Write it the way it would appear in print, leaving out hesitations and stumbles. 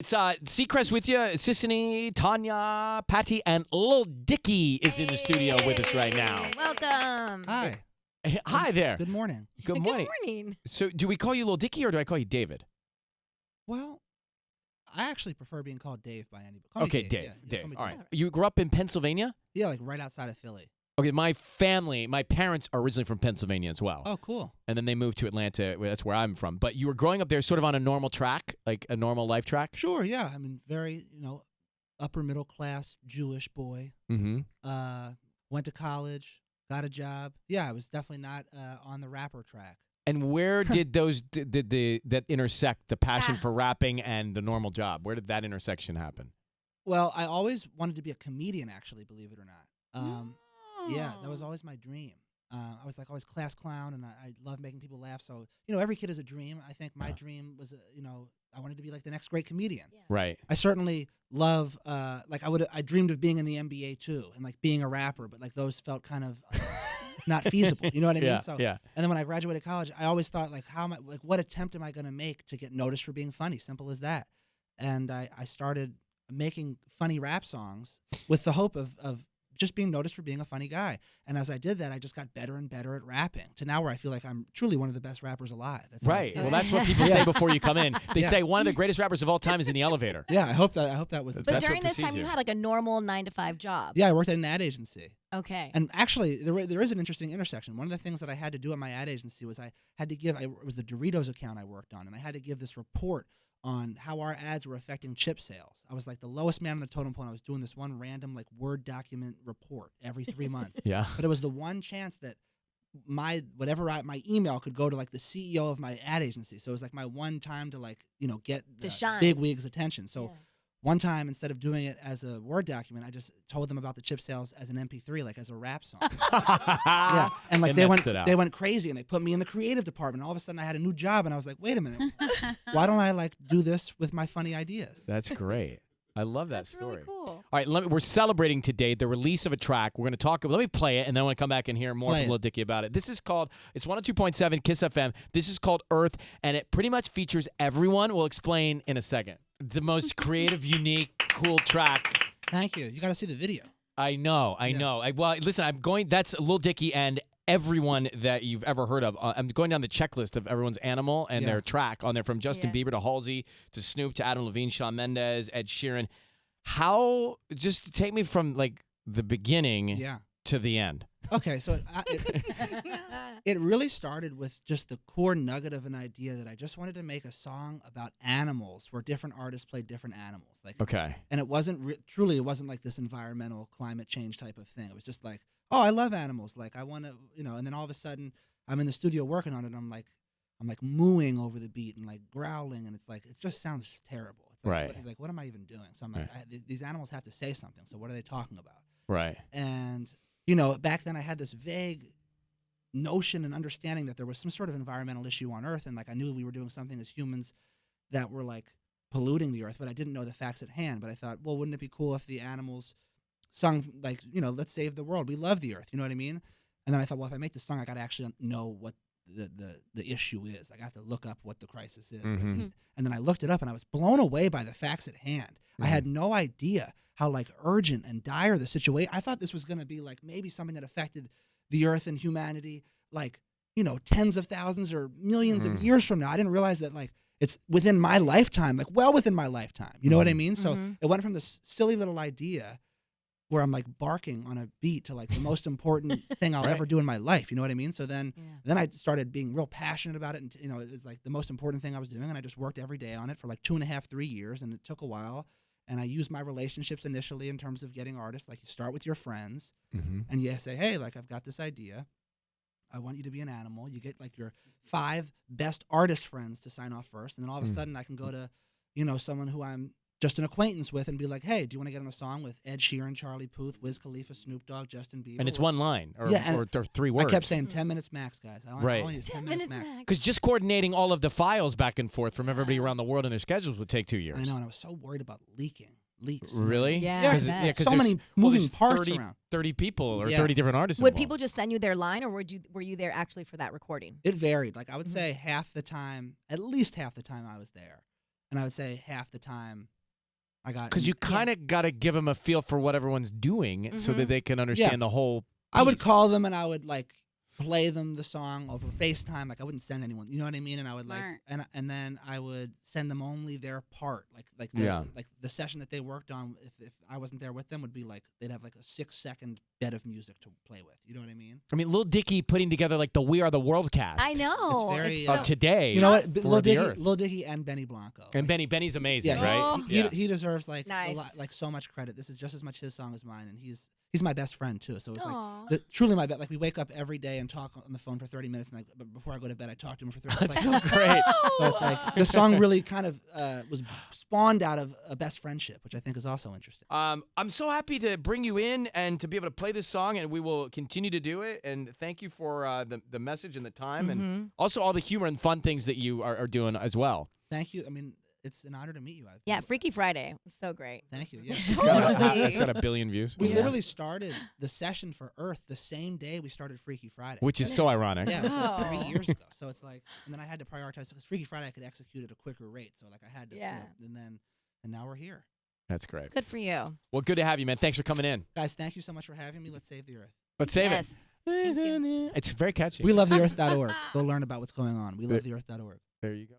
It's Seacrest with you. Sissany, Tanya, Patty, and Lil Dicky is in the studio with us right now. Welcome. Hi. Hi there. Good morning. Good morning. Good morning. So, do we call you Lil Dicky or do I call you David? Well, I actually prefer being called Dave by anybody. Call me Okay, Dave. Dave. Yeah, Dave. call me All right. You grew up in Pennsylvania? Yeah, like right outside of Philly. Okay, my parents are originally from Pennsylvania as well. Oh, cool. And then they moved to Atlanta. That's where I'm from. But you were growing up there sort of on a normal track, like a normal life track? Sure, yeah. I mean, very, upper middle class Jewish boy. Mm-hmm. Went to college, got a job. Yeah, I was definitely not on the rapper track. And where did that intersect, the passion for rapping and the normal job? Where did that intersection happen? Well, I always wanted to be a comedian, actually, believe it or not. Yeah, that was always my dream. I was like always class clown, and I love making people laugh. So, every kid has a dream. I think my dream was, I wanted to be like the next great comedian. Yeah. Right. I certainly love, I dreamed of being in the NBA too, and like being a rapper, but like those felt kind of not feasible. You know what I mean? Yeah, So, yeah. And then when I graduated college, I always thought like, what attempt am I going to make to get noticed for being funny? Simple as that. And I started making funny rap songs with the hope of just being noticed for being a funny guy. And as I did that, I just got better and better at rapping to now where I feel like I'm truly one of the best rappers alive. That's how I Right. feel. Well, that's what people say before you come in. They Yeah. say one of the greatest rappers of all time is in the elevator. Yeah, I hope that was. But But That's during what this time, precedes you you. had like a normal 9-to-5 job. Yeah, I worked at an ad agency. Okay. And actually, there is an interesting intersection. One of the things that I had to do at my ad agency was I had to give, it was the Doritos account I worked on, and I had to give this report on how our ads were affecting chip sales. I was like the lowest man on the totem pole, and I was doing this one random like Word document report every 3 months. Yeah. But it was the one chance that my email could go to like the CEO of my ad agency. So it was like my one time to like, get To the shine. big wigs attention. So Yeah. one time, instead of doing it as a Word document, I just told them about the chip sales as an MP3, like as a rap song. Yeah, and like And they that went stood out. they went crazy, and they put me in the creative department. All of a sudden, I had a new job, and I was like, wait a minute, why don't I like do this with my funny ideas? That's great. I love that That's story. really cool. All right, we're celebrating today the release of a track. We're going to talk. Let me play it, and then I want to come back and hear more Play from it. Lil Dicky about it. This is called, it's 102.7 KISS FM. This is called Earth, and it pretty much features everyone. We'll explain in a second. The most creative, unique, cool track. Thank you. You got to see the video. I know. Well, listen, that's Lil Dicky and everyone that you've ever heard of. I'm going down the checklist of everyone's animal and their track on there, from Justin Bieber to Halsey to Snoop to Adam Levine, Shawn Mendes, Ed Sheeran. Just take me from like the beginning Yeah. to the end. Okay, so it really started with just the core nugget of an idea that I just wanted to make a song about animals where different artists played different animals. Like, Okay. and it wasn't it wasn't like this environmental climate change type of thing. It was just like, oh, I love animals. Like I want to, and then all of a sudden I'm in the studio working on it. And I'm like mooing over the beat and like growling. And it's like, it just sounds terrible. It's like, Right. what am I even doing? So I'm like, these animals have to say something. So what are they talking about? Right. And, back then I had this vague notion and understanding that there was some sort of environmental issue on Earth. And like, I knew we were doing something as humans that were like polluting the Earth, but I didn't know the facts at hand. But I thought, well, wouldn't it be cool if the animals sung like, let's save the world. We love the Earth. You know what I mean? And then I thought, well, if I make this song, I got to actually know what the issue is. Like I have to look up what the crisis is. Mhm. And then I looked it up, and I was blown away by the facts at hand. I had no idea how like urgent and dire the situation. I thought this was going to be like maybe something that affected the Earth and humanity like, tens of thousands or millions of years from now. I didn't realize that like it's within my lifetime, like well within my lifetime. You know what I mean? So it went from this silly little idea where I'm like barking on a beat to like the most important thing I'll ever do in my life. You know what I mean? So then I started being real passionate about it. And, it was like the most important thing I was doing. And I just worked every day on it for like 2.5, 3 years. And it took a while. And I used my relationships initially in terms of getting artists. Like you start with your friends and you say, hey, like I've got this idea. I want you to be an animal. You get like your 5 best artist friends to sign off first. And then all of a sudden I can go to, someone who I'm just an acquaintance with and be like, hey, do you want to get on a song with Ed Sheeran, Charlie Puth, Wiz Khalifa, Snoop Dogg, Justin Bieber? And it's one line or 3 I words. kept saying 10 minutes max, guys. I Right. only use 10 minutes max. Because just coordinating all of the files back and forth from everybody around the world and their schedules would take 2 years. I know, and I was so worried about leaks. Really? Yeah, Yeah, I 'cause bet. so many moving parts 30, around. 30 people or Yeah. 30 different artists Would involved. people just send you their line, or were you there actually for that recording? It varied. Like I would say half the time, at least half the time I was there. and I would say half the time I got Because you kind of got to give them a feel for what everyone's doing so that they can understand the whole piece. I would call them and I would like play them the song over FaceTime. Like I wouldn't send anyone, you know what I mean? And I would like, and then I would send them only their part, like the session that they worked on. If I wasn't there with them, would be like they'd have like a 6-second bed of music to play with. You know what I mean? I mean, Lil Dicky putting together like the We Are the World cast. I know. It's very, of today. You know what? For Lil Dicky and Benny Blanco. And Benny's amazing, Yeah, right? He deserves like Nice. a lot, like so much credit. This is just as much his song as mine, and he's my best friend too. So it's Aw. like truly my best. Like we wake up every day and talk on the phone for 30 minutes, and but before I go to bed, I talk to him for 30 minutes. That's so great. So it's like the song really kind of was spawned out of a best friendship, which I think is also interesting. I'm so happy to bring you in and to be able to play this song, and we will continue to do it. And thank you for the message and the time, and also all the humor and fun things that you are doing as well. Thank you. I mean, it's an honor to meet you. Yeah, Freaky Friday was so great. Thank you. Yeah. It's got 1 billion views. We literally started the session for Earth the same day we started Freaky Friday. Which is so ironic. Yeah, it was like 3 years ago. So it's like, and then I had to prioritize because Freaky Friday I could execute at a quicker rate. So like I had to, and now we're here. That's great. Good for you. Well, good to have you, man. Thanks for coming in. Guys, thank you so much for having me. Let's save the Earth. Let's save Yes. it. It's very catchy. We love theearth.org. Go learn about what's going on. We love theearth.org. There you go.